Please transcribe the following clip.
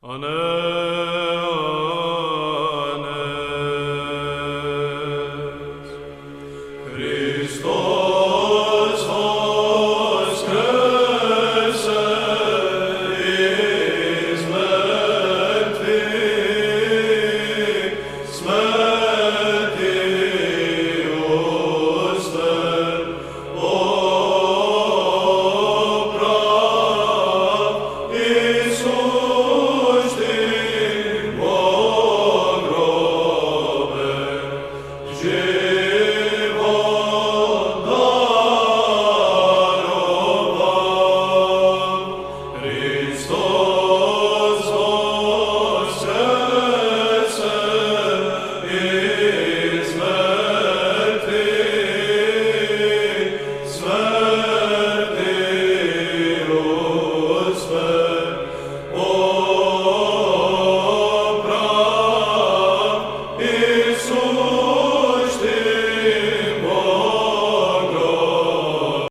Ανές. Χριστός воскресе εις μертвых, смерти устер, о прав Иисус ты во гробе, живот даровал. Христос воскресе εις мертвых, смерти устер, о прав Иисус